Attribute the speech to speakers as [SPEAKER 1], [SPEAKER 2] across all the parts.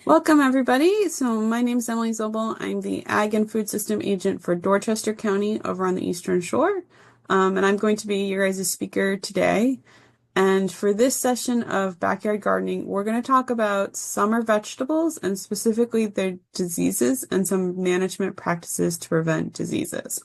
[SPEAKER 1] Welcome, everybody. So my name is Emily Zobel. I'm the Ag and Food System Agent for Dorchester County over on the Eastern Shore. And I'm going to be your guys' speaker today. And for this session of backyard gardening, we're going to talk about summer vegetables and specifically their diseases and some management practices to prevent diseases.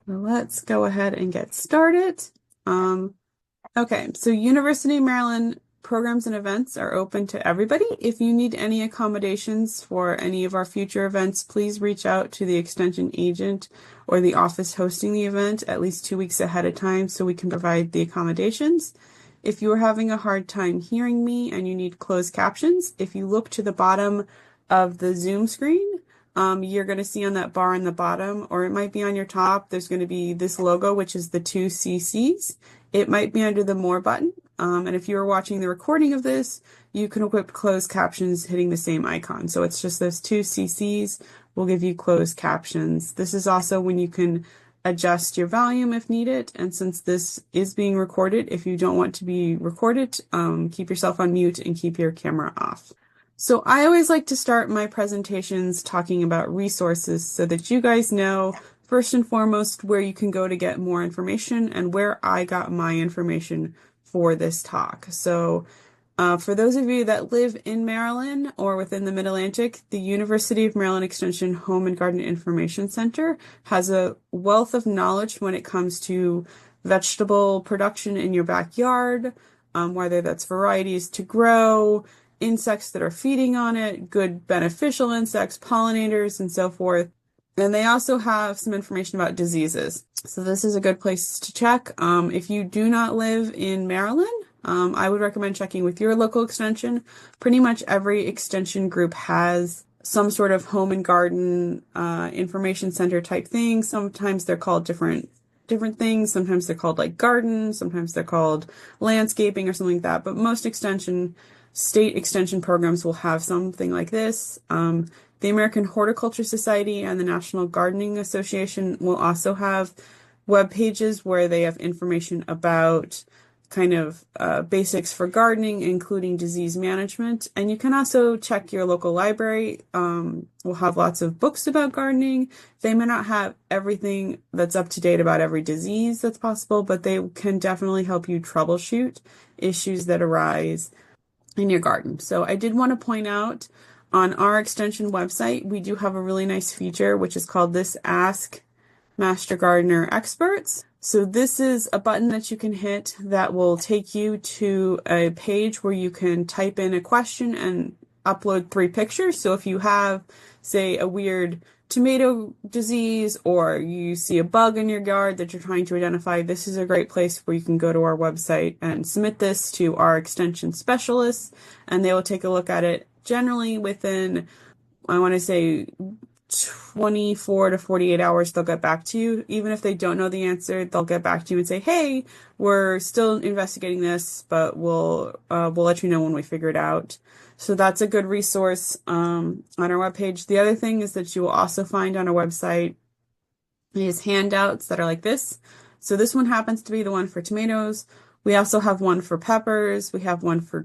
[SPEAKER 1] So let's go ahead and get started. Okay, so University of Maryland programs and events are open to everybody. If you need any accommodations for any of our future events, please reach out to the extension agent or the office hosting the event at least 2 weeks ahead of time so we can provide the accommodations. If you are having a hard time hearing me and you need closed captions, if you look to the bottom of the Zoom screen, you're going to see on that bar on the bottom, or it might be on your top, there's going to be this logo, which is the 2 CCs. It might be under the More button. And if you are watching the recording of this, you can equip closed captions hitting the same icon. So it's just those 2 CCs will give you closed captions. This is also when you can adjust your volume if needed. And since this is being recorded, if you don't want to be recorded, keep yourself on mute and keep your camera off. So I always like to start my presentations talking about resources so that you guys know first and foremost where you can go to get more information and where I got my information for this talk. So for those of you that live in Maryland or within the Mid-Atlantic, the University of Maryland Extension Home and Garden Information Center has a wealth of knowledge when it comes to vegetable production in your backyard, whether that's varieties to grow, insects that are feeding on it, good beneficial insects, pollinators, and so forth. And they also have some information about diseases. So this is a good place to check. If you do not live in Maryland, I would recommend checking with your local extension. Pretty much every extension group has some sort of home and garden information center type thing. Sometimes they're called different things. Sometimes they're called like garden. Sometimes they're called landscaping or something like that. But most state extension programs will have something like this. The American Horticulture Society and the National Gardening Association will also have web pages where they have information about kind of basics for gardening, including disease management. And you can also check your local library. We'll have lots of books about gardening. They may not have everything that's up to date about every disease that's possible, but they can definitely help you troubleshoot issues that arise in your garden. So I did want to point out on our extension website, we do have a really nice feature, which is called this Ask Master Gardener Experts. So this is a button that you can hit that will take you to a page where you can type in a question and upload 3 pictures. So if you have, say, a weird tomato disease or you see a bug in your yard that you're trying to identify, this is a great place where you can go to our website and submit this to our extension specialists, and they will take a look at it generally within, I want to say, 24 to 48 hours. They'll get back to you. Even if they don't know the answer, they'll get back to you and say, hey, we're still investigating this, but we'll let you know when we figure it out. So that's a good resource on our webpage. The other thing is that you will also find on our website is handouts that are like this. So this one happens to be the one for tomatoes. We also have one for peppers. We have one for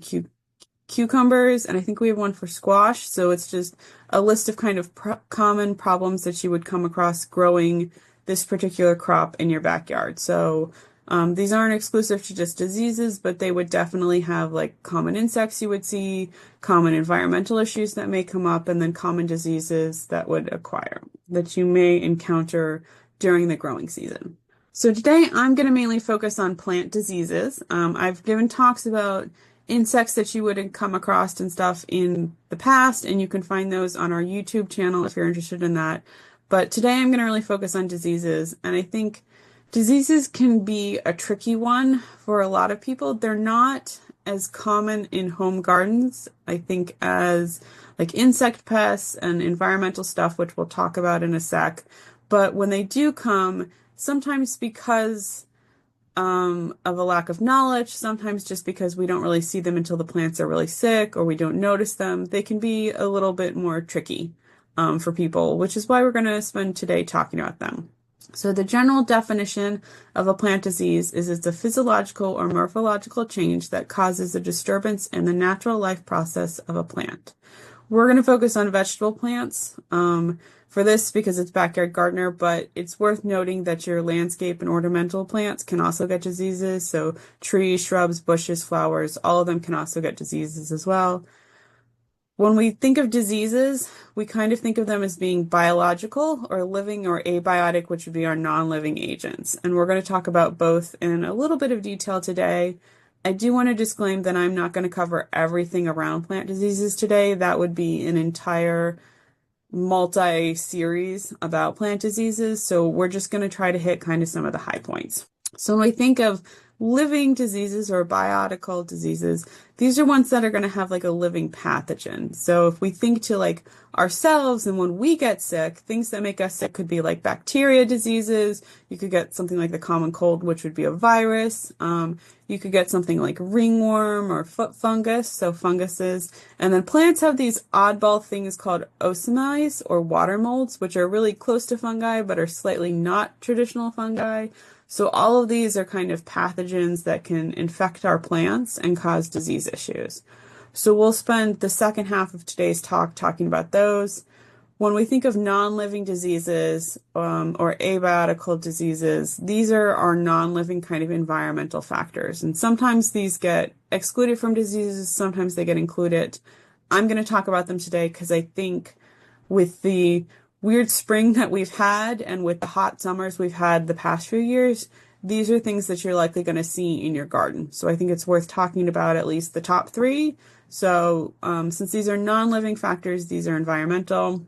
[SPEAKER 1] cucumbers, and I think we have one for squash. So it's just a list of kind of common problems that you would come across growing this particular crop in your backyard. So these aren't exclusive to just diseases, but they would definitely have like common insects you would see, common environmental issues that may come up, and then common diseases that you may encounter during the growing season. So today I'm going to mainly focus on plant diseases. I've given talks about insects that you would come across and stuff in the past, and you can find those on our YouTube channel if you're interested in that. But today I'm going to really focus on diseases, and I think diseases can be a tricky one for a lot of people. They're not as common in home gardens, I think, as like insect pests and environmental stuff, which we'll talk about in a sec. But when they do come, sometimes because of a lack of knowledge, sometimes just because we don't really see them until the plants are really sick or we don't notice them, they can be a little bit more tricky for people, which is why we're going to spend today talking about them. So the general definition of a plant disease is it's a physiological or morphological change that causes a disturbance in the natural life process of a plant. We're going to focus on vegetable plants for this because it's backyard gardener, but it's worth noting that your landscape and ornamental plants can also get diseases. So trees, shrubs, bushes, flowers, all of them can also get diseases as well. When we think of diseases, we kind of think of them as being biological or living or abiotic, which would be our non-living agents. And we're going to talk about both in a little bit of detail today. I do want to disclaim that I'm not going to cover everything around plant diseases today. That would be an entire multi-series about plant diseases. So we're just going to try to hit kind of some of the high points. So when we think of living diseases or biotical diseases, these are ones that are going to have like a living pathogen. So if we think to like ourselves and when we get sick, things that make us sick could be like bacteria diseases. You could get something like the common cold, which would be a virus. You could get something like ringworm or foot fungus, so funguses. And then plants have these oddball things called osamis or water molds, which are really close to fungi but are slightly not traditional fungi. So all of these are kind of pathogens that can infect our plants and cause disease issues. So we'll spend the second half of today's talk talking about those. When we think of non-living diseases or abiotical diseases, these are our non-living kind of environmental factors. And sometimes these get excluded from diseases, sometimes they get included. I'm going to talk about them today because I think with the weird spring that we've had and with the hot summers we've had the past few years, these are things that you're likely going to see in your garden. So I think it's worth talking about at least the top three. So since these are non-living factors, these are environmental.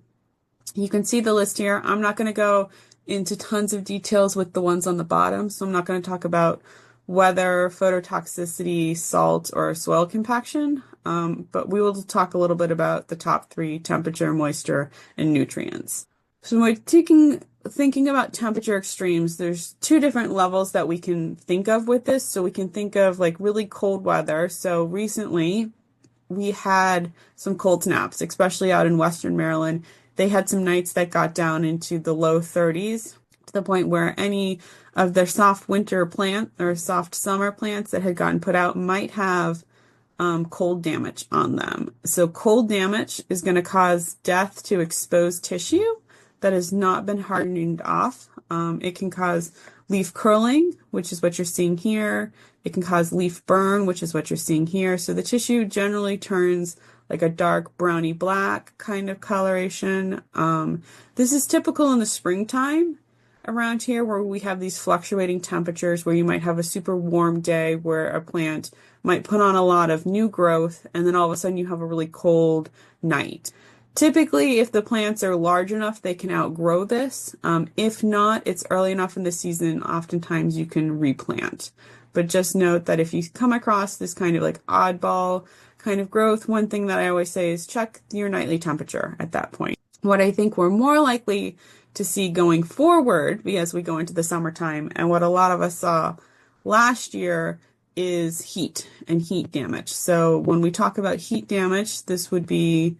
[SPEAKER 1] You can see the list here. I'm not going to go into tons of details with the ones on the bottom. So I'm not going to talk about weather, phototoxicity, salt, or soil compaction. But we will talk a little bit about the top three: temperature, moisture, and nutrients. So when we're thinking about temperature extremes, there's two different levels that we can think of with this. So we can think of like really cold weather. So recently we had some cold snaps, especially out in Western Maryland. They had some nights that got down into the low 30s to the point where any of their soft winter plant or soft summer plants that had gotten put out might have cold damage on them. So cold damage is going to cause death to exposed tissue that has not been hardened off. It can cause leaf curling, which is what you're seeing here. It can cause leaf burn, which is what you're seeing here. So the tissue generally turns like a dark browny black kind of coloration. This is typical in the springtime around here where we have these fluctuating temperatures where you might have a super warm day where a plant might put on a lot of new growth and then all of a sudden you have a really cold night. Typically, if the plants are large enough, they can outgrow this. If not, it's early enough in the season, oftentimes you can replant. But just note that if you come across this kind of like oddball kind of growth, one thing that I always say is check your nightly temperature at that point. What I think we're more likely to see going forward as we go into the summertime, and what a lot of us saw last year, is heat and heat damage. So when we talk about heat damage, this would be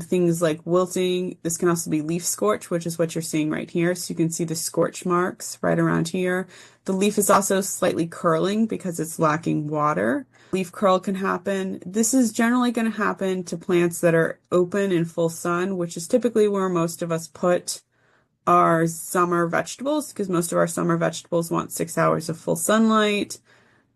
[SPEAKER 1] things like wilting. This can also be leaf scorch, which is what you're seeing right here. So you can see the scorch marks right around here. The leaf is also slightly curling because it's lacking water. Leaf curl can happen. This is generally going to happen to plants that are open in full sun, which is typically where most of us put our summer vegetables, because most of our summer vegetables want 6 hours of full sunlight.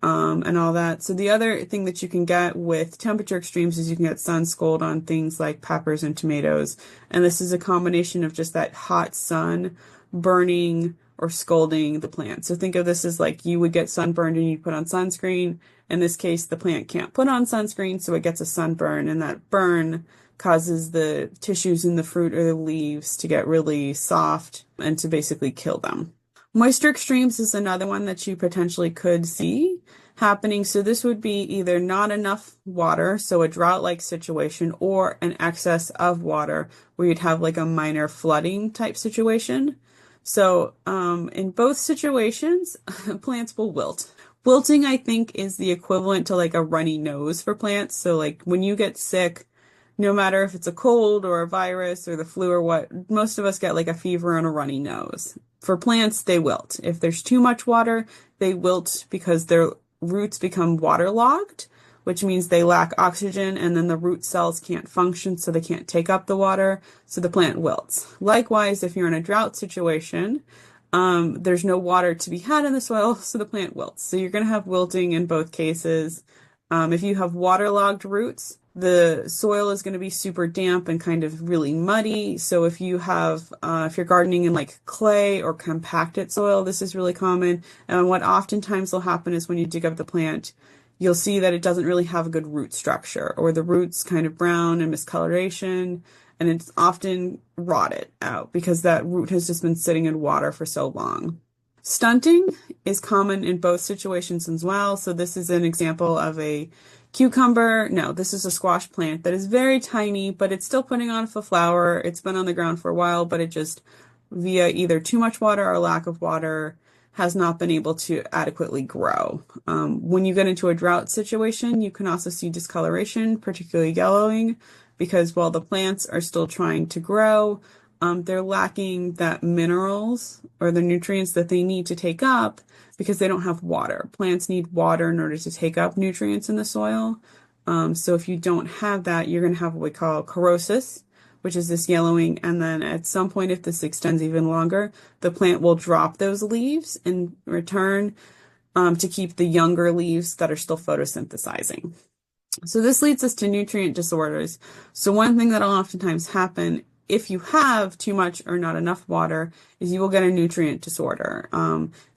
[SPEAKER 1] And all that. So the other thing that you can get with temperature extremes is you can get sun scald on things like peppers and tomatoes. And this is a combination of just that hot sun burning or scalding the plant. So think of this as like you would get sunburned and you put on sunscreen. In this case, the plant can't put on sunscreen, so it gets a sunburn, and that burn causes the tissues in the fruit or the leaves to get really soft and to basically kill them. Moisture extremes is another one that you potentially could see happening. So this would be either not enough water, so a drought-like situation, or an excess of water where you'd have like a minor flooding type situation. So in both situations, plants will wilt. Wilting, I think, is the equivalent to like a runny nose for plants. So like when you get sick, no matter if it's a cold or a virus or the flu or what, most of us get like a fever and a runny nose. For plants, they wilt. If there's too much water, they wilt because their roots become waterlogged, which means they lack oxygen and then the root cells can't function, so they can't take up the water, so the plant wilts. Likewise, if you're in a drought situation, there's no water to be had in the soil, so the plant wilts. So you're going to have wilting in both cases. If you have waterlogged roots, the soil is going to be super damp and kind of really muddy. So if you have, if you're gardening in like clay or compacted soil, this is really common. And what oftentimes will happen is when you dig up the plant, you'll see that it doesn't really have a good root structure, or the root's kind of brown and miscoloration, and it's often rotted out because that root has just been sitting in water for so long. Stunting is common in both situations as well. So this is an example of a cucumber. No, this is a squash plant that is very tiny, but it's still putting on a flower. It's been on the ground for a while, but it just, via either too much water or lack of water, has not been able to adequately grow. When you get into a drought situation, you can also see discoloration, particularly yellowing, because while the plants are still trying to grow, they're lacking that minerals or the nutrients that they need to take up because they don't have water. Plants need water in order to take up nutrients in the soil. So if you don't have that, you're going to have what we call corosis, which is this yellowing. And then at some point, if this extends even longer, the plant will drop those leaves in return to keep the younger leaves that are still photosynthesizing. So this leads us to nutrient disorders. So one thing that'll oftentimes happen if you have too much or not enough water is you will get a nutrient disorder.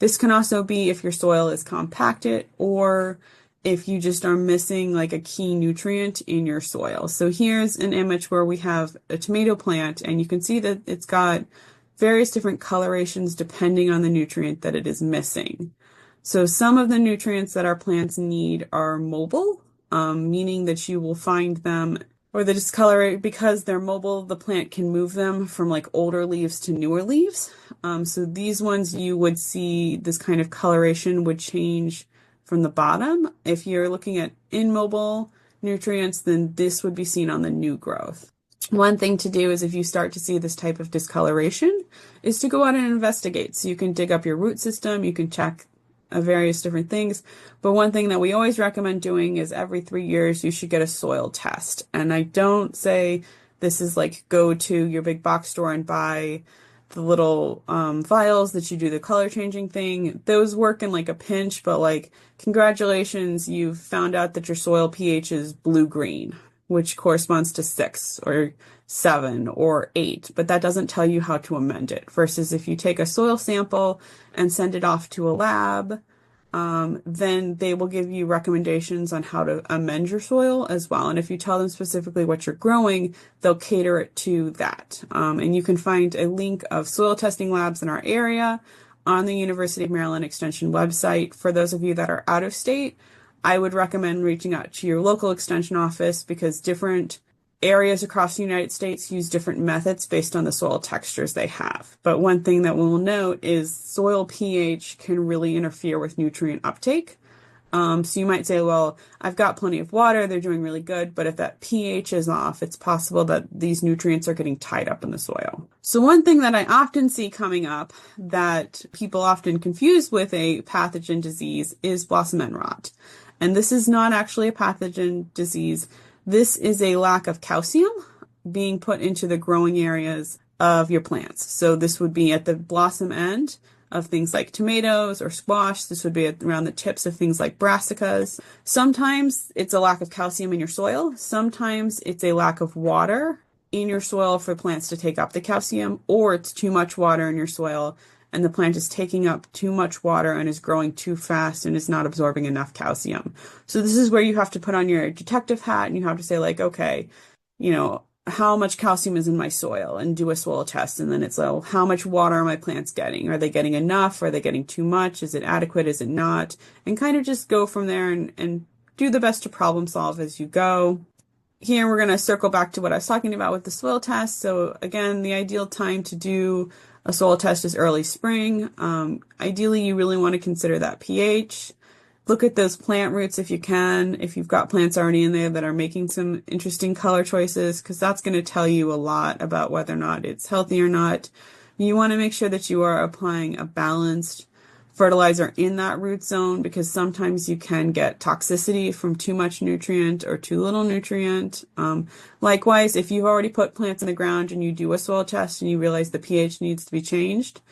[SPEAKER 1] This can also be if your soil is compacted or if you just are missing like a key nutrient in your soil. So here's an image where we have a tomato plant, and you can see that it's got various different colorations depending on the nutrient that it is missing. So some of the nutrients that our plants need are mobile, meaning that you will find them, or the discolor, because they're mobile, the plant can move them from like older leaves to newer leaves. So these ones, you would see this kind of coloration would change from the bottom. If you're looking at immobile nutrients, then this would be seen on the new growth. One thing to do is if you start to see this type of discoloration is to go out and investigate. So you can dig up your root system, you can check various different things. But one thing that we always recommend doing is every 3 years, you should get a soil test. And I don't say this is like go to your big box store and buy the little vials that you do the color changing thing. Those work in like a pinch, but like congratulations, you've found out that your soil pH is blue-green, which corresponds to 6 or 7 or 8, but that doesn't tell you how to amend it. Versus if you take a soil sample and send it off to a lab, then they will give you recommendations on how to amend your soil as well. And if you tell them specifically what you're growing, they'll cater it to that. And you can find a link of soil testing labs in our area on the University of Maryland Extension website. For those of you that are out of state, I would recommend reaching out to your local extension office because different areas across the United States use different methods based on the soil textures they have. But one thing that we'll note is soil pH can really interfere with nutrient uptake. So you might say, well, I've got plenty of water, they're doing really good, but if that pH is off, it's possible that these nutrients are getting tied up in the soil. So one thing that I often see coming up that people often confuse with a pathogen disease is blossom end rot. And this is not actually a pathogen disease. This is a lack of calcium being put into the growing areas of your plants. So this would be at the blossom end of things like tomatoes or squash. This would be around the tips of things like brassicas. Sometimes it's a lack of calcium in your soil. Sometimes it's a lack of water in your soil for plants to take up the calcium, or it's too much water in your soil and the plant is taking up too much water and is growing too fast and is not absorbing enough calcium. So this is where you have to put on your detective hat and you have to say like, okay, how much calcium is in my soil, and do a soil test. And then it's like, how much water are my plants getting? Are they getting enough? Are they getting too much? Is it adequate? Is it not? And kind of just go from there and do the best to problem solve as you go. Here we're going to circle back to what I was talking about with the soil test. So again, the ideal time to do a soil test is early spring. Ideally, you really want to consider that pH. Look at those plant roots if you can, if you've got plants already in there that are making some interesting color choices, because that's going to tell you a lot about whether or not it's healthy or not. You want to make sure that you are applying a balanced fertilizer in that root zone because sometimes you can get toxicity from too much nutrient or too little nutrient. Likewise, if you've already put plants in the ground and you do a soil test and you realize the pH needs to be changed,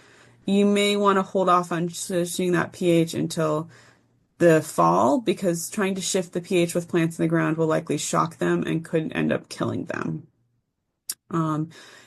[SPEAKER 1] you may want to hold off on switching that pH until the fall because trying to shift the pH with plants in the ground will likely shock them and could end up killing them.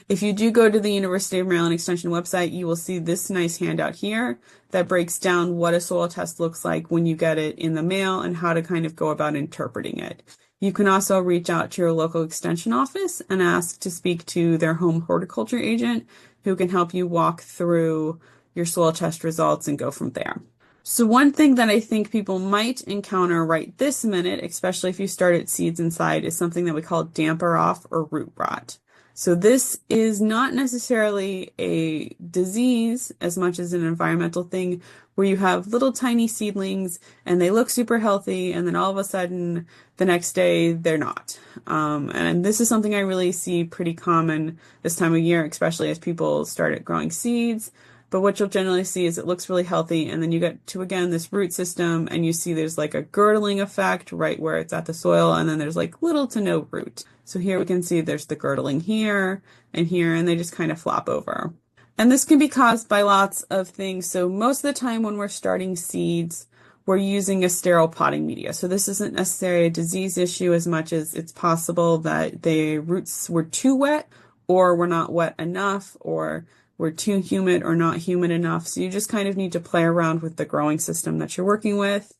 [SPEAKER 1] If you do go to the University of Maryland Extension website, you will see this nice handout here that breaks down what a soil test looks like when you get it in the mail and how to kind of go about interpreting it. You can also reach out to your local extension office and ask to speak to their home horticulture agent who can help you walk through your soil test results and go from there. So one thing that I think people might encounter right this minute, especially if you started seeds inside, is something that we call damper off or root rot. So this is not necessarily a disease as much as an environmental thing where you have little tiny seedlings and they look super healthy and then all of a sudden the next day they're not. And this is something I really see pretty common this time of year, especially as people started growing seeds. But what you'll generally see is it looks really healthy and then you get to, again, this root system and you see there's like a girdling effect right where it's at the soil and then there's like little to no root. So here we can see there's the girdling here and they just kind of flop over. And this can be caused by lots of things. So most of the time when we're starting seeds, we're using a sterile potting media. So this isn't necessarily a disease issue as much as it's possible that the roots were too wet or were not wet enough or were too humid or not humid enough. So you just kind of need to play around with the growing system that you're working with.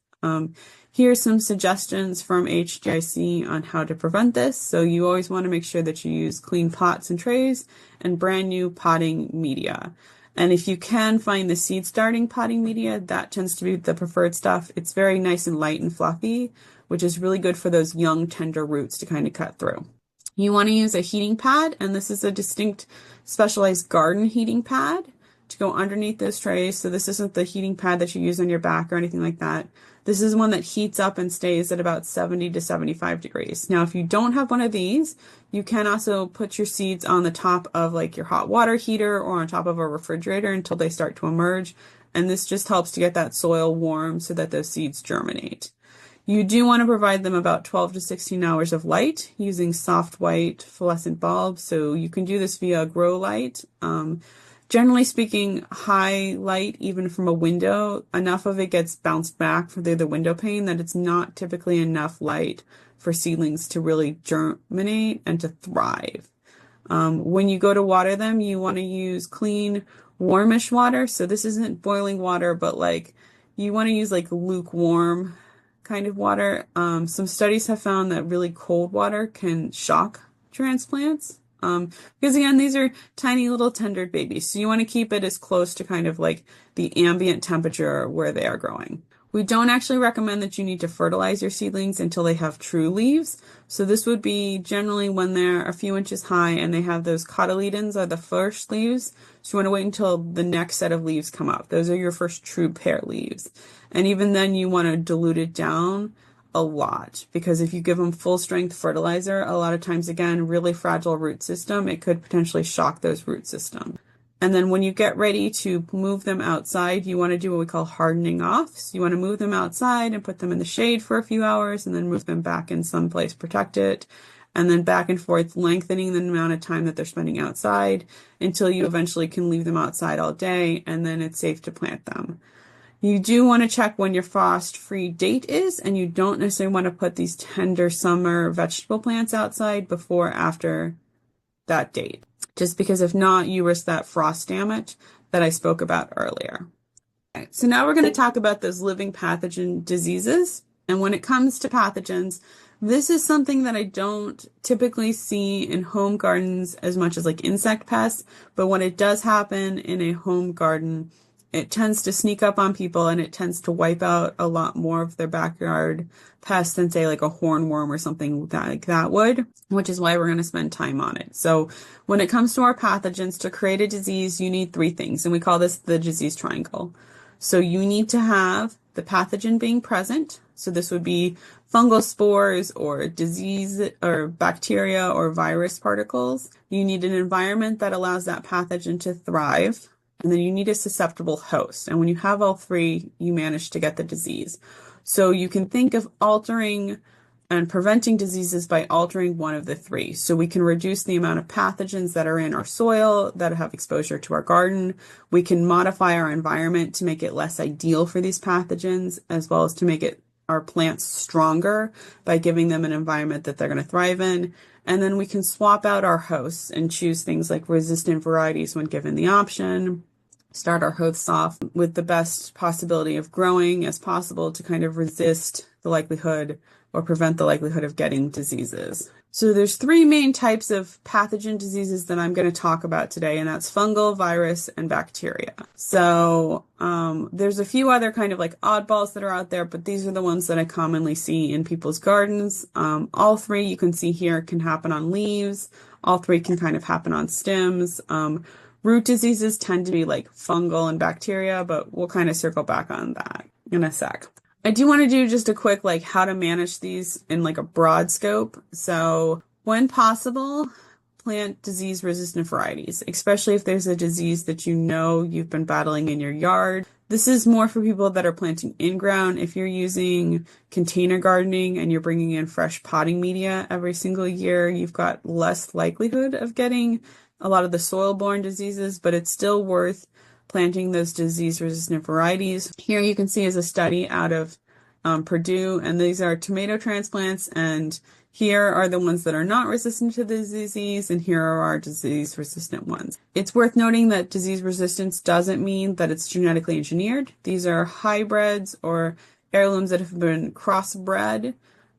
[SPEAKER 1] Here's some suggestions from HGIC on how to prevent this. So you always want to make sure that you use clean pots and trays and brand new potting media. And if you can find the seed starting potting media, that tends to be the preferred stuff. It's very nice and light and fluffy, which is really good for those young tender roots to kind of cut through. You want to use a heating pad, and this is a distinct specialized garden heating pad to go underneath those trays. So this isn't the heating pad that you use on your back or anything like that. This is one that heats up and stays at about 70 to 75 degrees. Now, if you don't have one of these, you can also put your seeds on the top of like your hot water heater or on top of a refrigerator until they start to emerge. And this just helps to get that soil warm so that those seeds germinate. You do want to provide them about 12 to 16 hours of light using soft white fluorescent bulbs. So you can do this via grow light. Generally speaking, high light, even from a window, enough of it gets bounced back through the window pane that it's not typically enough light for seedlings to really germinate and to thrive. When you go to water them, you want to use clean, warmish water. So this isn't boiling water, but like you want to use like lukewarm kind of water. Some studies have found that really cold water can shock transplants. Because again, these are tiny little tender babies. So you want to keep it as close to kind of like the ambient temperature where they are growing. We don't actually recommend that you need to fertilize your seedlings until they have true leaves. So this would be generally when they're a few inches high and they have those cotyledons are the first leaves. So you want to wait until the next set of leaves come up. Those are your first true pair leaves. And even then you want to dilute it down a lot because if you give them full strength fertilizer, a lot of times, again, really fragile root system, it could potentially shock those root systems. And then when you get ready to move them outside, you want to do what we call hardening off. So you want to move them outside and put them in the shade for a few hours and then move them back in someplace protected and then back and forth, lengthening the amount of time that they're spending outside until you eventually can leave them outside all day and then it's safe to plant them. You do want to check when your frost-free date is, and you don't necessarily want to put these tender summer vegetable plants outside before or after that date, just because if not, you risk that frost damage that I spoke about earlier. Okay, so now we're going to talk about those living pathogen diseases. And when it comes to pathogens, this is something that I don't typically see in home gardens as much as like insect pests, but when it does happen in a home garden, it tends to sneak up on people and it tends to wipe out a lot more of their backyard pests than say like a hornworm or something like that would, which is why we're going to spend time on it. So when it comes to our pathogens, to create a disease, you need three things, and we call this the disease triangle. So you need to have the pathogen being present. So this would be fungal spores or disease or bacteria or virus particles. You need an environment that allows that pathogen to thrive. and then you need a susceptible host. And when you have all three, you manage to get the disease. So you can think of altering and preventing diseases by altering one of the three. So we can reduce the amount of pathogens that are in our soil that have exposure to our garden. We can modify our environment to make it less ideal for these pathogens, as well as to make our plants stronger by giving them an environment that they're going to thrive in. And then we can swap out our hosts and choose things like resistant varieties when given the option. Start our hosts off with the best possibility of growing as possible to kind of resist the likelihood or prevent the likelihood of getting diseases. So there's three main types of pathogen diseases that I'm going to talk about today, and that's fungal, virus, and bacteria. So there's a few other kind of like oddballs that are out there, but these are the ones that I commonly see in people's gardens. All three you can see here can happen on leaves. All three can kind of happen on stems. Root diseases tend to be like fungal and bacteria, but we'll kind of circle back on that in a sec. I do want to do just a quick like how to manage these in like a broad scope. So when possible, plant disease resistant varieties, especially if there's a disease that you know you've been battling in your yard. This is more for people that are planting in ground. If you're using container gardening and you're bringing in fresh potting media every single year, you've got less likelihood of getting a lot of the soil-borne diseases, but it's still worth planting those disease-resistant varieties. Here you can see is a study out of Purdue, and these are tomato transplants, and here are the ones that are not resistant to the disease, and here are our disease-resistant ones. It's worth noting that disease resistance doesn't mean that it's genetically engineered. These are hybrids or heirlooms that have been crossbred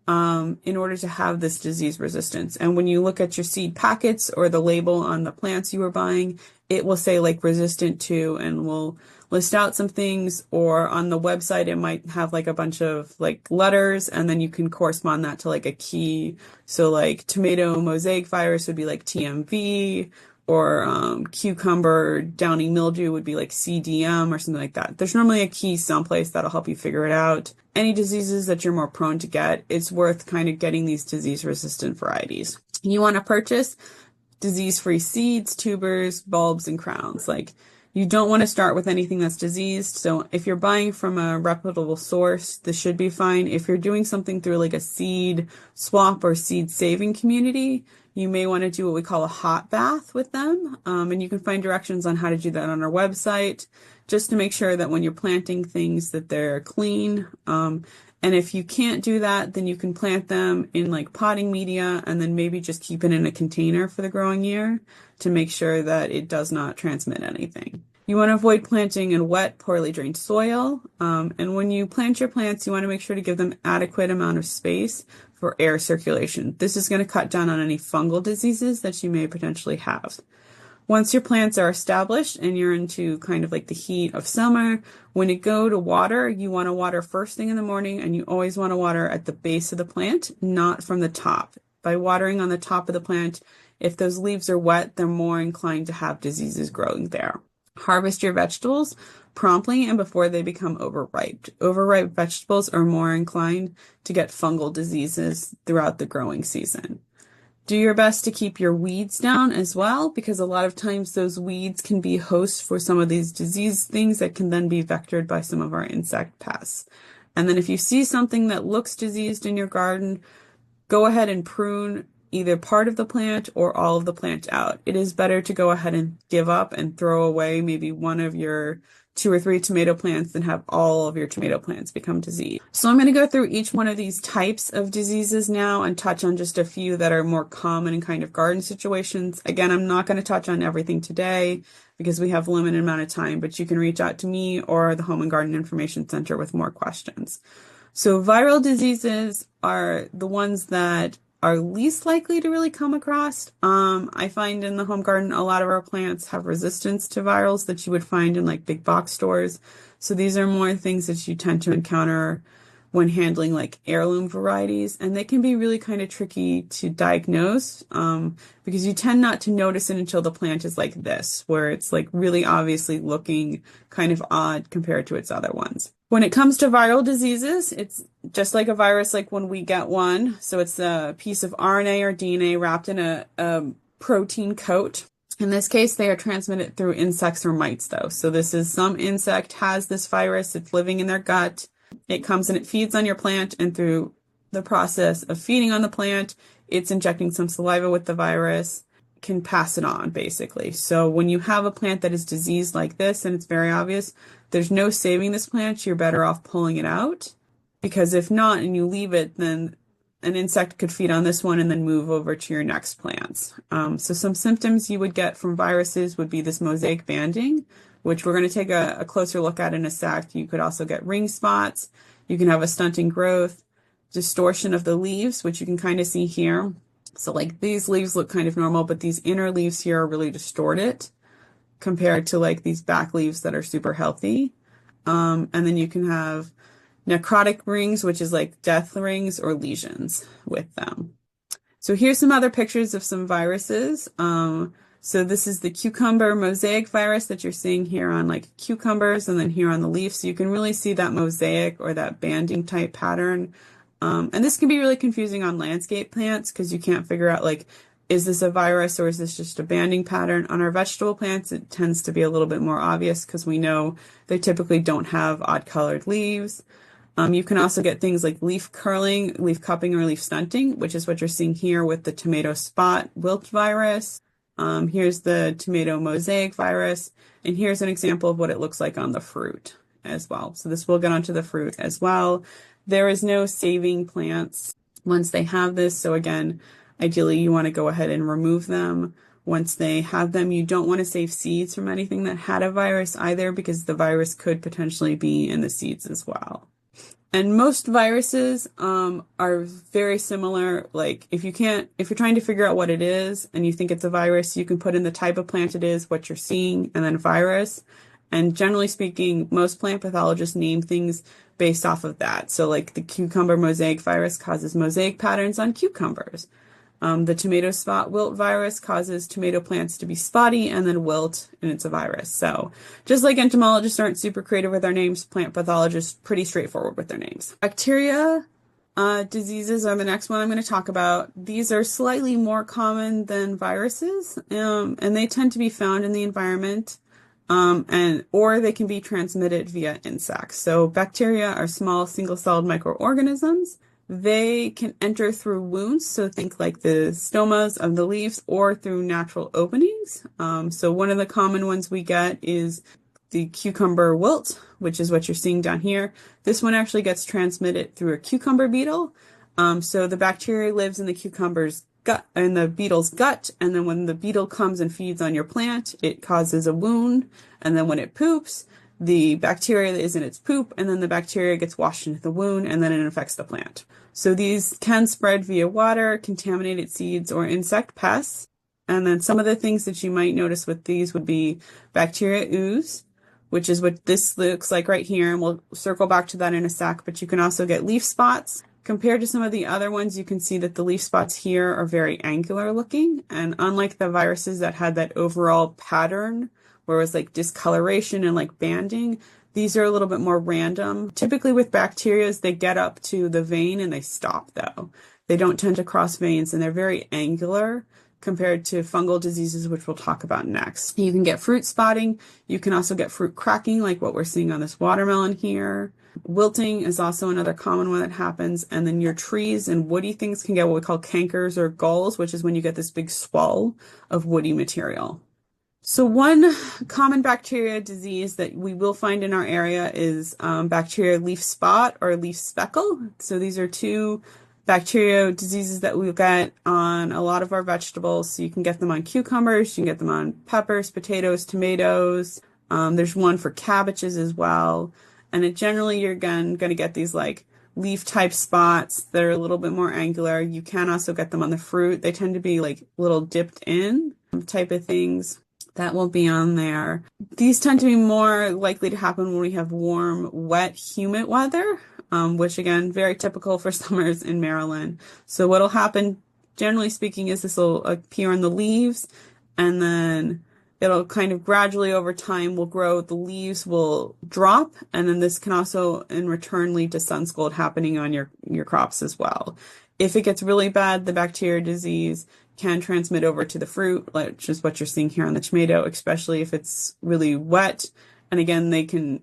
[SPEAKER 1] in order to have this disease resistance. And when you look at your seed packets or the label on the plants you were buying, it will say like resistant to, and will list out some things, or on the website it might have like a bunch of like letters, and then you can correspond that to like a key. So like tomato mosaic virus would be like TMV, or cucumber downy mildew would be like CDM or something like that. There's normally a key someplace that'll help you figure it out. Any diseases that you're more prone to get, it's worth kind of getting these disease-resistant varieties. You want to purchase disease-free seeds, tubers, bulbs, and crowns. Like, you don't want to start with anything that's diseased. So if you're buying from a reputable source, this should be fine. If you're doing something through like a seed swap or seed saving community, you may want to do what we call a hot bath with them. And you can find directions on how to do that on our website, just to make sure that when you're planting things that they're clean. And if you can't do that, then you can plant them in like potting media and then maybe just keep it in a container for the growing year to make sure that it does not transmit anything. You want to avoid planting in wet, poorly drained soil. And when you plant your plants, you want to make sure to give them adequate amount of space for air circulation. This is going to cut down on any fungal diseases that you may potentially have. Once your plants are established and you're into kind of like the heat of summer, when you go to water, you want to water first thing in the morning, and you always want to water at the base of the plant, not from the top. By watering on the top of the plant, if those leaves are wet, they're more inclined to have diseases growing there. Harvest your vegetables promptly and before they become overripe. Overripe vegetables are more inclined to get fungal diseases throughout the growing season. Do your best to keep your weeds down as well, because a lot of times those weeds can be hosts for some of these disease things that can then be vectored by some of our insect pests. And then if you see something that looks diseased in your garden, go ahead and prune either part of the plant or all of the plant out. It is better to go ahead and give up and throw away maybe one of your 2 or 3 tomato plants than have all of your tomato plants become diseased. So I'm going to go through each one of these types of diseases now and touch on just a few that are more common in kind of garden situations. Again, I'm not going to touch on everything today because we have a limited amount of time, but you can reach out to me or the Home and Garden Information Center with more questions. So viral diseases are the ones that are least likely to really come across. I find in the home garden, a lot of our plants have resistance to virals that you would find in like big box stores. So these are more things that you tend to encounter when handling like heirloom varieties, and they can be really kind of tricky to diagnose because you tend not to notice it until the plant is like this, where it's like really obviously looking kind of odd compared to its other ones. When it comes to viral diseases, it's just like a virus, like when we get one. So it's a piece of RNA or DNA wrapped in a protein coat. In this case, they are transmitted through insects or mites, though. So this is some insect has this virus, it's living in their gut. It comes and it feeds on your plant, and through the process of feeding on the plant, it's injecting some saliva with the virus, can pass it on, basically. So when you have a plant that is diseased like this, and it's very obvious, there's no saving this plant, you're better off pulling it out. Because if not, and you leave it, then an insect could feed on this one and then move over to your next plants. So some symptoms you would get from viruses would be this mosaic banding, which we're going to take a closer look at in a sec. You could also get ring spots. You can have a stunting growth, distortion of the leaves, which you can kind of see here. So like these leaves look kind of normal, but these inner leaves here are really distorted compared to like these back leaves that are super healthy. And then you can have necrotic rings, which is like death rings or lesions with them. So here's some other pictures of some viruses. So this is the cucumber mosaic virus that you're seeing here on like cucumbers and then here on the leaf. So you can really see that mosaic or that banding type pattern. And this can be really confusing on landscape plants because you can't figure out like, is this a virus or is this just a banding pattern? On our vegetable plants, it tends to be a little bit more obvious because we know they typically don't have odd colored leaves. You can also get things like leaf curling, leaf cupping, or leaf stunting, which is what you're seeing here with the tomato spot wilt virus. Here's the tomato mosaic virus, and here's an example of what it looks like on the fruit as well. So this will get onto the fruit as well. There is no saving plants once they have this. So again, ideally you want to go ahead and remove them. Once they have them, you don't want to save seeds from anything that had a virus either because the virus could potentially be in the seeds as well. And most viruses are very similar. Like if you're trying to figure out what it is and you think it's a virus, you can put in the type of plant it is, what you're seeing, and then virus. And generally speaking, most plant pathologists name things based off of that. So like the cucumber mosaic virus causes mosaic patterns on cucumbers. The tomato spot wilt virus causes tomato plants to be spotty and then wilt, and it's a virus. So just like entomologists aren't super creative with their names, plant pathologists pretty straightforward with their names. Bacteria diseases are the next one I'm going to talk about. These are slightly more common than viruses, and they tend to be found in the environment, or they can be transmitted via insects. So bacteria are small single-celled microorganisms. They can enter through wounds, so think like the stomas of the leaves, or through natural openings. So one of the common ones we get is the cucumber wilt, which is what you're seeing down here. This one actually gets transmitted through a cucumber beetle. So the bacteria lives in the cucumber's gut, in the beetle's gut, and then when the beetle comes and feeds on your plant, it causes a wound, and then when it poops, the bacteria is in its poop, and then the bacteria gets washed into the wound, and then it infects the plant. So these can spread via water, contaminated seeds, or insect pests. And then some of the things that you might notice with these would be bacteria ooze, which is what this looks like right here, and we'll circle back to that in a sec, but you can also get leaf spots. Compared to some of the other ones, you can see that the leaf spots here are very angular looking, and unlike the viruses that had that overall pattern, where it was like discoloration and like banding, these are a little bit more random. Typically with bacteria, they get up to the vein and they stop though. They don't tend to cross veins and they're very angular compared to fungal diseases, which we'll talk about next. You can get fruit spotting. You can also get fruit cracking, like what we're seeing on this watermelon here. Wilting is also another common one that happens. And then your trees and woody things can get what we call cankers or galls, which is when you get this big swell of woody material. So one common bacteria disease that we will find in our area is bacteria leaf spot or leaf speckle. So these are two bacteria diseases that we get on a lot of our vegetables. So you can get them on cucumbers, you can get them on peppers, potatoes, tomatoes. There's one for cabbages as well. And generally you're again going to get these like leaf type spots that are a little bit more angular. You can also get them on the fruit. They tend to be like little dipped in type of things. That will be on there. These tend to be more likely to happen when we have warm, wet, humid weather, which again, very typical for summers in Maryland. So what'll happen, generally speaking, is this will appear on the leaves, and then it'll kind of gradually over time will grow. The leaves will drop, and then this can also in return lead to sun scald happening on your crops as well. If it gets really bad, the bacteria disease can transmit over to the fruit, which is what you're seeing here on the tomato, especially if it's really wet. And again, they can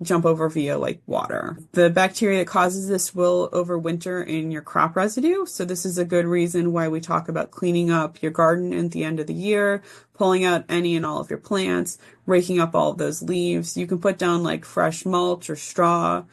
[SPEAKER 1] jump over via like water. The bacteria that causes this will overwinter in your crop residue. So this is a good reason why we talk about cleaning up your garden at the end of the year, pulling out any and all of your plants, raking up all of those leaves. You can put down like fresh mulch or straw,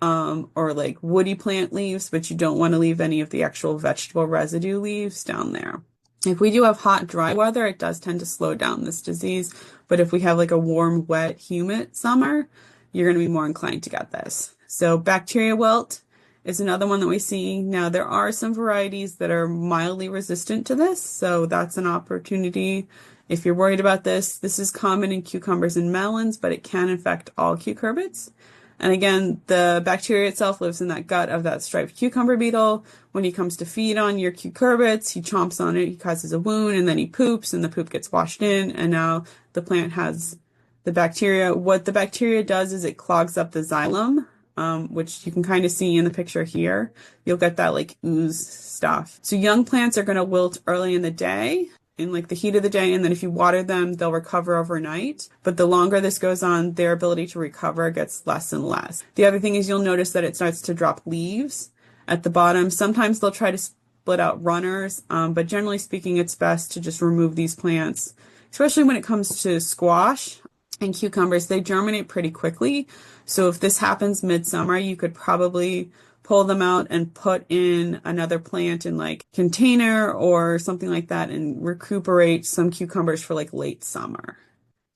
[SPEAKER 1] or like woody plant leaves, but you don't want to leave any of the actual vegetable residue leaves down there. If we do have hot, dry weather, it does tend to slow down this disease. But if we have like a warm, wet, humid summer, you're going to be more inclined to get this. So bacteria wilt is another one that we see. Now, there are some varieties that are mildly resistant to this. So that's an opportunity. If you're worried about this, this is common in cucumbers and melons, but it can infect all cucurbits. And again, the bacteria itself lives in that gut of that striped cucumber beetle. When he comes to feed on your cucurbits, he chomps on it, he causes a wound, and then he poops, and the poop gets washed in, and now the plant has the bacteria. What the bacteria does is it clogs up the xylem, which you can kind of see in the picture here. You'll get that like ooze stuff. So young plants are going to wilt early in the day, in like the heat of the day, and then if you water them, they'll recover overnight. But the longer this goes on, their ability to recover gets less and less. The other thing is you'll notice that it starts to drop leaves at the bottom. Sometimes they'll try to split out runners, but generally speaking, it's best to just remove these plants, especially when it comes to squash and cucumbers. They germinate pretty quickly. So if this happens midsummer, you could probably pull them out and put in another plant in like container or something like that and recuperate some cucumbers for like late summer.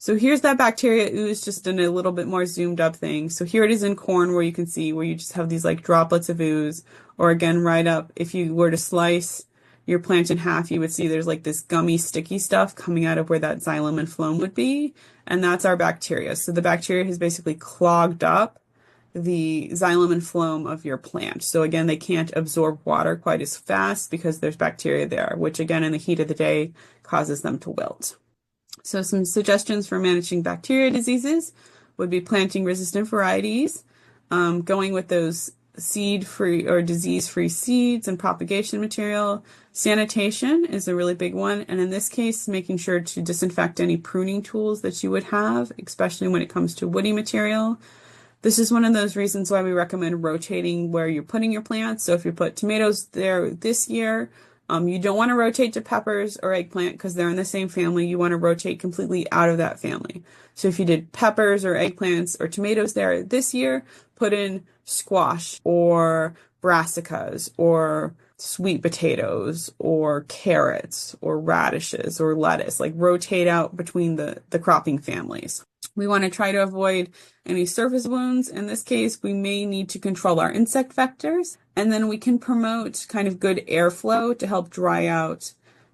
[SPEAKER 1] So here's that bacteria ooze just in a little bit more zoomed up thing. So here it is in corn where you can see where you just have these like droplets of ooze, or again, right up, if you were to slice your plant in half, you would see there's like this gummy, sticky stuff coming out of where that xylem and phloem would be. And that's our bacteria. So the bacteria has basically clogged up the xylem and phloem of your plant. So again, they can't absorb water quite as fast because there's bacteria there, which again, in the heat of the day causes them to wilt. So some suggestions for managing bacteria diseases would be planting resistant varieties, going with those seed-free or disease-free seeds and propagation material. Sanitation is a really big one. And in this case, making sure to disinfect any pruning tools that you would have, especially when it comes to woody material. This is one of those reasons why we recommend rotating where you're putting your plants. So if you put tomatoes there this year, you don't want to rotate to peppers or eggplant because they're in the same family. You want to rotate completely out of that family. So if you did peppers or eggplants or tomatoes there this year, put in squash or brassicas or sweet potatoes or carrots or radishes or lettuce. Like rotate out between the cropping families. We want to try to avoid any surface wounds. In this case, we may need to control our insect vectors, and then we can promote kind of good airflow to help dry out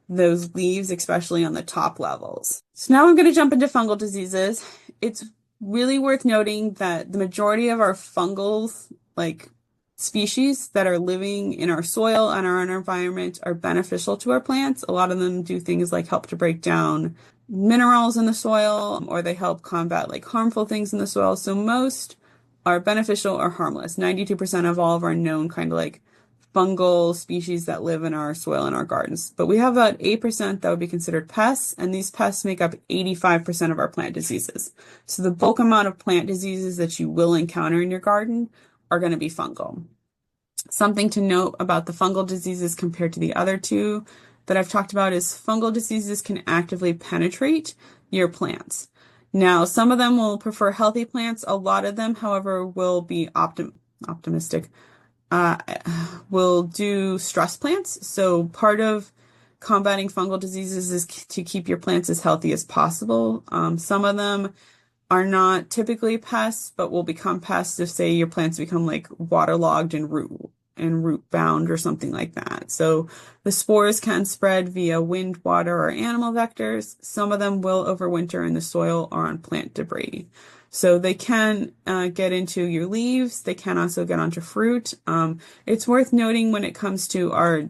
[SPEAKER 1] those leaves, especially on the top levels. So now I'm going to jump into fungal diseases. It's really worth noting that the majority of our fungal species that are living in our soil and our environment are beneficial to our plants. A lot of them do things like help to break down minerals in the soil, or they help combat like harmful things in the soil. So most are beneficial or harmless. 92% of all of our known kind of like fungal species that live in our soil and our gardens. But we have about 8% that would be considered pests, and these pests make up 85% of our plant diseases. So the bulk amount of plant diseases that you will encounter in your garden are going to be fungal. Something to note about the fungal diseases compared to the other two that I've talked about is fungal diseases can actively penetrate your plants. Now, some of them will prefer healthy plants. A lot of them, however, will be optimistic, will do stress plants. So part of combating fungal diseases is to keep your plants as healthy as possible. Some of them are not typically pests, but will become pests if, say, your plants become like waterlogged and root bound or something like that. So the spores can spread via wind, water, or animal vectors. Some of them will overwinter in the soil or on plant debris. So they can get into your leaves. They can also get onto fruit. It's worth noting when it comes to our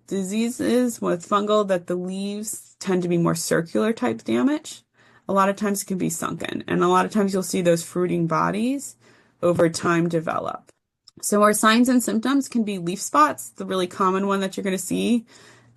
[SPEAKER 1] diseases with fungal that the leaves tend to be more circular type damage. A lot of times it can be sunken, and a lot of times you'll see those fruiting bodies over time develop. So our signs and symptoms can be leaf spots, the really common one that you're going to see.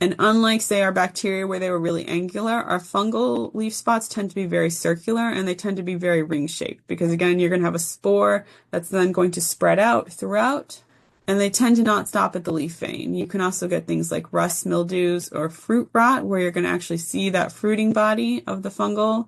[SPEAKER 1] And unlike, say, our bacteria where they were really angular, our fungal leaf spots tend to be very circular and they tend to be very ring-shaped because, again, you're going to have a spore that's then going to spread out throughout, and they tend to not stop at the leaf vein. You can also get things like rust, mildews, or fruit rot where you're going to actually see that fruiting body of the fungal.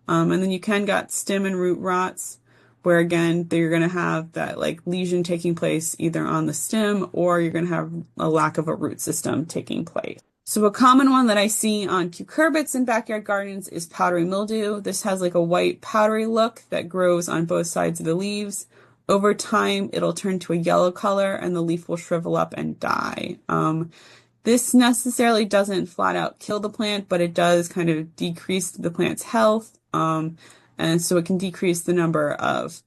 [SPEAKER 1] And then you can get stem and root rots where, again, you're going to have that like lesion taking place either on the stem or you're going to have a lack of a root system taking place. So a common one that I see on cucurbits in backyard gardens is powdery mildew. This has like a white powdery look that grows on both sides of the leaves. Over time, it'll turn to a yellow color and the leaf will shrivel up and die. This necessarily doesn't flat out kill the plant, but it does kind of decrease the plant's health. And so it can decrease the number of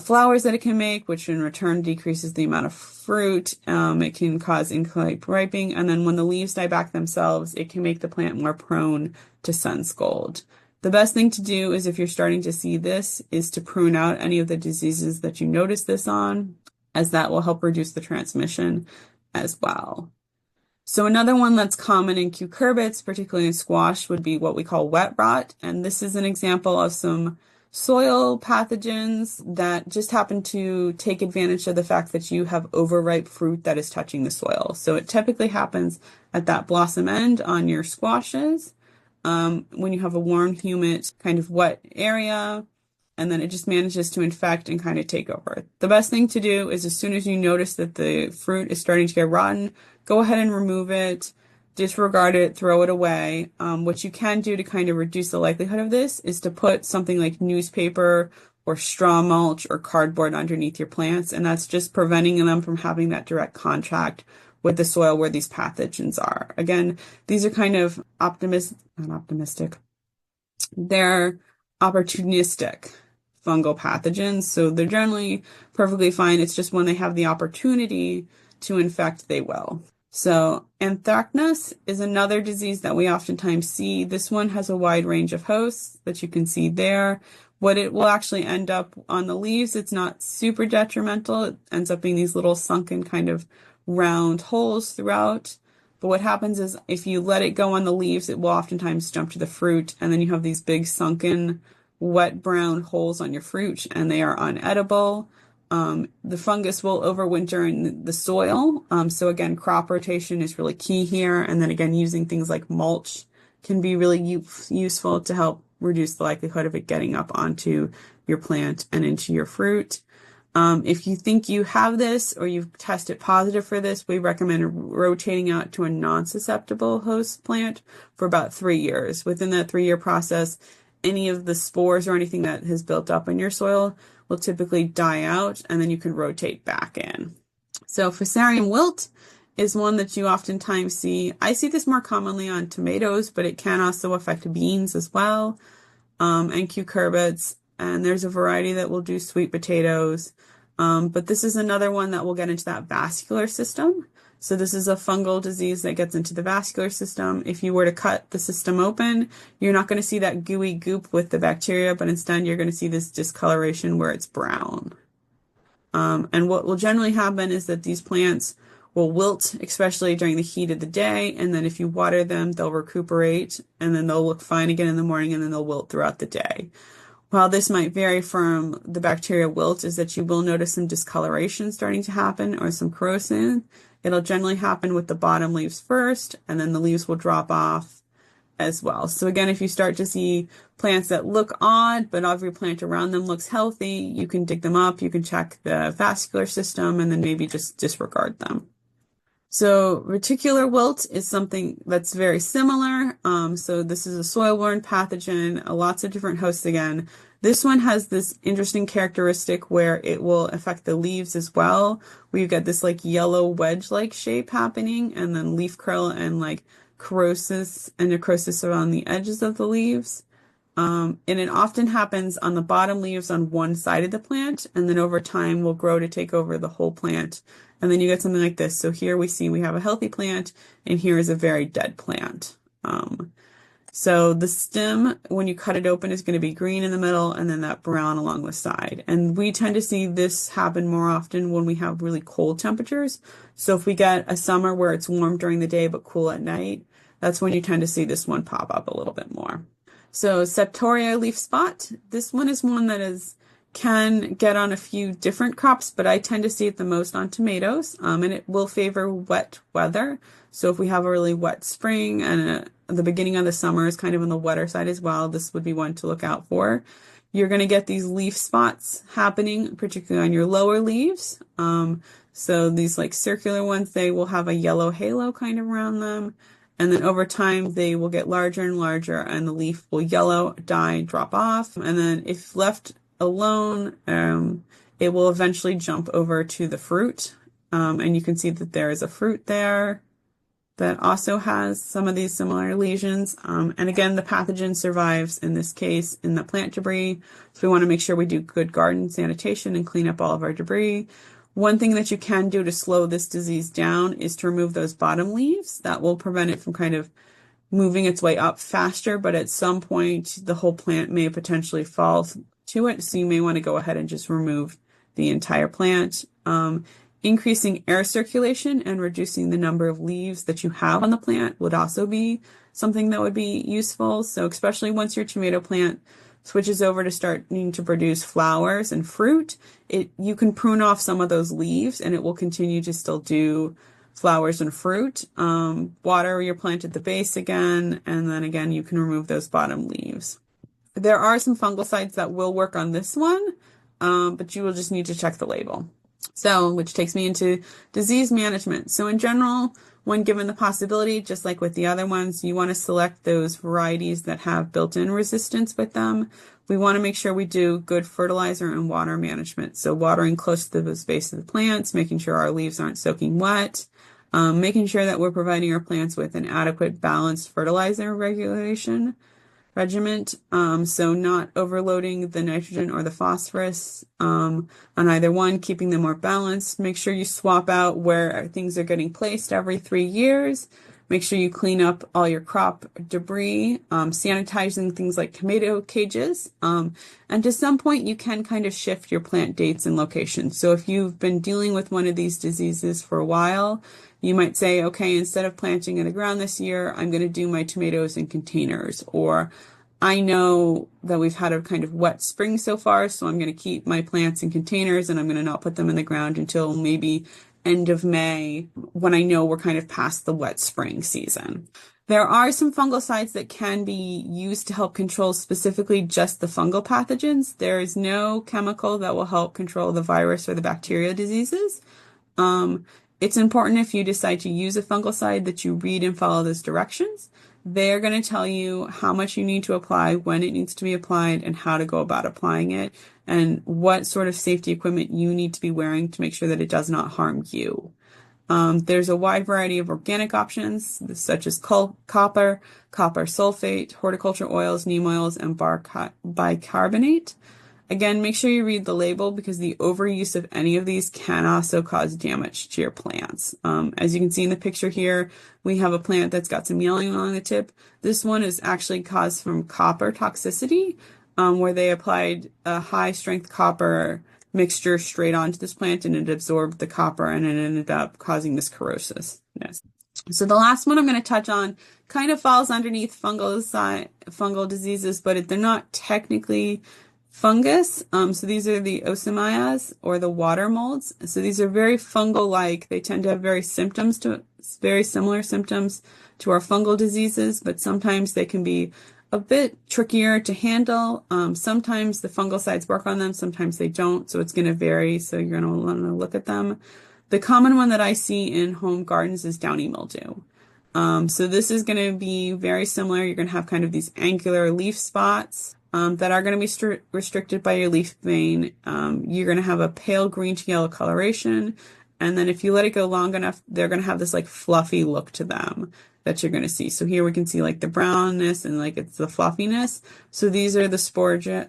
[SPEAKER 1] flowers that it can make, which in return decreases the amount of fruit. It can cause incomplete ripening. And then when the leaves die back themselves, it can make the plant more prone to sun scald. The best thing to do is if you're starting to see this is to prune out any of the diseases that you notice this on, as that will help reduce the transmission as well. So another one that's common in cucurbits, particularly in squash, would be what we call wet rot. And this is an example of some soil pathogens that just happen to take advantage of the fact that you have overripe fruit that is touching the soil. So it typically happens at that blossom end on your squashes, when you have a warm, humid, kind of wet area, and then it just manages to infect and kind of take over. The best thing to do is as soon as you notice that the fruit is starting to get rotten, go ahead and remove it, disregard it, throw it away. What you can do to kind of reduce the likelihood of this is to put something like newspaper or straw mulch or cardboard underneath your plants, and that's just preventing them from having that direct contact with the soil where these pathogens are. Again, these are kind of not optimistic. They're opportunistic fungal pathogens, so they're generally perfectly fine. It's just when they have the opportunity to infect, they will. So anthracnose is another disease that we oftentimes see. This one has a wide range of hosts that you can see there. What it will actually end up on the leaves, it's not super detrimental. It ends up being these little sunken kind of round holes throughout. But what happens is if you let it go on the leaves, it will oftentimes jump to the fruit, and then you have these big sunken wet brown holes on your fruit, and they are unedible. The fungus will overwinter in the soil. So again, crop rotation is really key here. And then again, using things like mulch can be really useful to help reduce the likelihood of it getting up onto your plant and into your fruit. If you think you have this or you've tested positive for this, we recommend rotating out to a non-susceptible host plant for about 3 years. Within that 3-year process, any of the spores or anything that has built up in your soil will typically die out, and then you can rotate back in. So Fusarium wilt is one that you oftentimes see. I see this more commonly on tomatoes, but it can also affect beans as well, and cucurbits. And there's a variety that will do sweet potatoes. But this is another one that will get into that vascular system. So this is a fungal disease that gets into the vascular system. If you were to cut the system open, you're not going to see that gooey goop with the bacteria, but instead you're going to see this discoloration where it's brown. And what will generally happen is that these plants will wilt, especially during the heat of the day. And then if you water them, they'll recuperate, and then they'll look fine again in the morning, and then they'll wilt throughout the day. While this might vary from the bacteria wilt, is that you will notice some discoloration starting to happen or some corrosion. It'll generally happen with the bottom leaves first, and then the leaves will drop off as well. So again, if you start to see plants that look odd, but every plant around them looks healthy, you can dig them up, you can check the vascular system, and then maybe just disregard them. So reticular wilt is something that's very similar. So this is a soil-borne pathogen, lots of different hosts again. This one has this interesting characteristic where it will affect the leaves as well. We've got this like yellow wedge-like shape happening, and then leaf curl and like corrosis and necrosis around the edges of the leaves. And it often happens on the bottom leaves on one side of the plant, and then over time will grow to take over the whole plant. And then you get something like this. So here we see we have a healthy plant, and here is a very dead plant. So the stem, when you cut it open, is going to be green in the middle and then that brown along the side. And we tend to see this happen more often when we have really cold temperatures. So if we get a summer where it's warm during the day but cool at night, that's when you tend to see this one pop up a little bit more. So Septoria leaf spot, this one is one that can get on a few different crops, but I tend to see it the most on tomatoes, and it will favor wet weather. So if we have a really wet spring and the beginning of the summer is kind of on the wetter side as well, this would be one to look out for. You're going to get these leaf spots happening, particularly on your lower leaves. So these like circular ones, they will have a yellow halo kind of around them. And then over time, they will get larger and larger, and the leaf will yellow, die, drop off. And then if left alone, it will eventually jump over to the fruit. And you can see that there is a fruit there that also has some of these similar lesions. And again, the pathogen survives in this case in the plant debris. So we want to make sure we do good garden sanitation and clean up all of our debris. One thing that you can do to slow this disease down is to remove those bottom leaves. That will prevent it from kind of moving its way up faster, but at some point the whole plant may potentially fall to it. So you may want to go ahead and just remove the entire plant. Increasing air circulation and reducing the number of leaves that you have on the plant would also be something that would be useful. So especially once your tomato plant switches over to starting to produce flowers and fruit, you can prune off some of those leaves and it will continue to still do flowers and fruit. Water your plant at the base again, and then again you can remove those bottom leaves. There are some fungicides that will work on this one, but you will just need to check the label. So, which takes me into disease management. So in general, when given the possibility, just like with the other ones, you want to select those varieties that have built-in resistance with them. We want to make sure we do good fertilizer and water management. So watering close to the base of the plants, making sure our leaves aren't soaking wet, making sure that we're providing our plants with an adequate balanced fertilizer regimen. So not overloading the nitrogen or the phosphorus on either one, keeping them more balanced. Make sure you swap out where things are getting placed every 3 years. Make sure you clean up all your crop debris, sanitizing things like tomato cages. And to some point, you can kind of shift your plant dates and locations. So if you've been dealing with one of these diseases for a while, you might say, okay, instead of planting in the ground this year, I'm going to do my tomatoes in containers. Or I know that we've had a kind of wet spring so far, so I'm going to keep my plants in containers and I'm going to not put them in the ground until maybe end of May, when I know we're kind of past the wet spring season. There are some fungicides that can be used to help control specifically just the fungal pathogens. There is no chemical that will help control the virus or the bacterial diseases. It's important if you decide to use a fungicide that you read and follow those directions. They're going to tell you how much you need to apply, when it needs to be applied, and how to go about applying it, and what sort of safety equipment you need to be wearing to make sure that it does not harm you. There's a wide variety of organic options, such as copper sulfate, horticulture oils, neem oils, and bicarbonate. Again, make sure you read the label because the overuse of any of these can also cause damage to your plants. As you can see in the picture here, we have a plant that's got some yellowing along the tip. This one is actually caused from copper toxicity, where they applied a high-strength copper mixture straight onto this plant and it absorbed the copper and it ended up causing this corrosiveness. So the last one I'm going to touch on kind of falls underneath fungal diseases, but they're not technically fungus. So these are the osmias or the water molds. So these are very fungal-like. They tend to have very similar symptoms to our fungal diseases, but sometimes they can be a bit trickier to handle. Sometimes the fungicides work on them, sometimes they don't. So it's going to vary. So you're going to want to look at them. The common one that I see in home gardens is downy mildew. So this is going to be very similar. You're going to have kind of these angular leaf spots that are going to be restricted by your leaf vein. You're going to have a pale green to yellow coloration. And then if you let it go long enough, they're going to have this like fluffy look to them that you're going to see. So here we can see like the brownness and like it's the fluffiness. So these are the sporadulas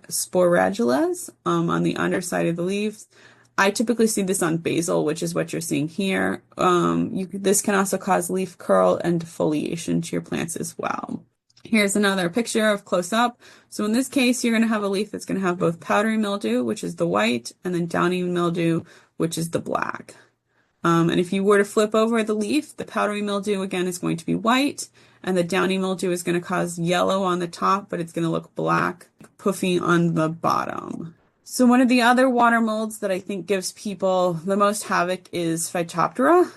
[SPEAKER 1] on the underside of the leaves. I typically see this on basil, which is what you're seeing here. This can also cause leaf curl and defoliation to your plants as well. Here's another picture of close up. So in this case, you're going to have a leaf that's going to have both powdery mildew, which is the white, and then downy mildew, which is the black. And if you were to flip over the leaf, the powdery mildew again is going to be white, and the downy mildew is going to cause yellow on the top, but it's going to look black, puffy on the bottom. So one of the other water molds that I think gives people the most havoc is Phytophthora.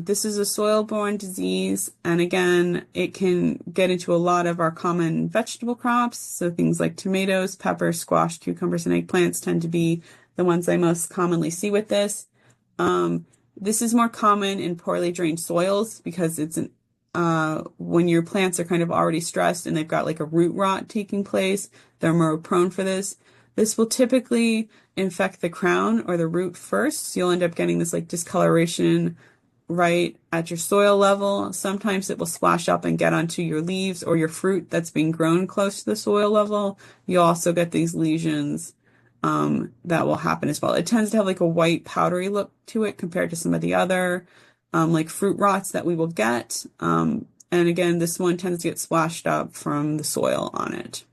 [SPEAKER 1] This is a soil-borne disease, and again, it can get into a lot of our common vegetable crops. So things like tomatoes, peppers, squash, cucumbers, and eggplants tend to be the ones I most commonly see with this. This is more common in poorly drained soils because when your plants are kind of already stressed and they've got like a root rot taking place, they're more prone for this. This will typically infect the crown or the root first, so you'll end up getting this like discoloration right at your soil level. Sometimes it will splash up and get onto your leaves or your fruit that's being grown close to the soil level. You'll also get these lesions that will happen as well. It tends to have like a white powdery look to it compared to some of the other like fruit rots that we will get. And again, this one tends to get splashed up from the soil on it.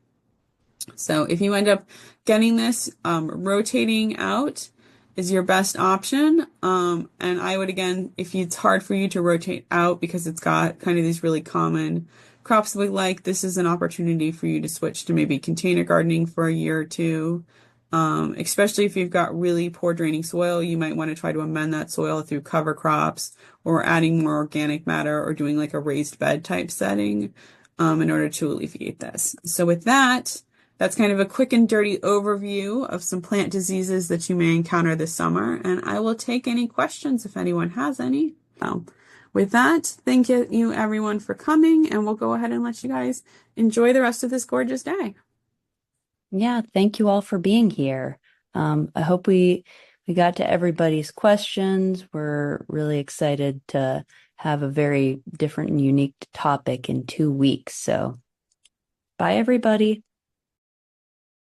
[SPEAKER 1] So if you end up getting this, rotating out is your best option. And I would, again, if it's hard for you to rotate out because it's got kind of these really common crops that we like, this is an opportunity for you to switch to maybe container gardening for a year or two. Especially if you've got really poor draining soil, you might want to try to amend that soil through cover crops or adding more organic matter or doing like a raised bed type setting in order to alleviate this. So with that, that's kind of a quick and dirty overview of some plant diseases that you may encounter this summer, and I will take any questions if anyone has any. So with that, thank you everyone for coming, and we'll go ahead and let you guys enjoy the rest of this gorgeous day.
[SPEAKER 2] Yeah, thank you all for being here. I hope we got to everybody's questions. We're really excited to have a very different and unique topic in 2 weeks. So bye, everybody.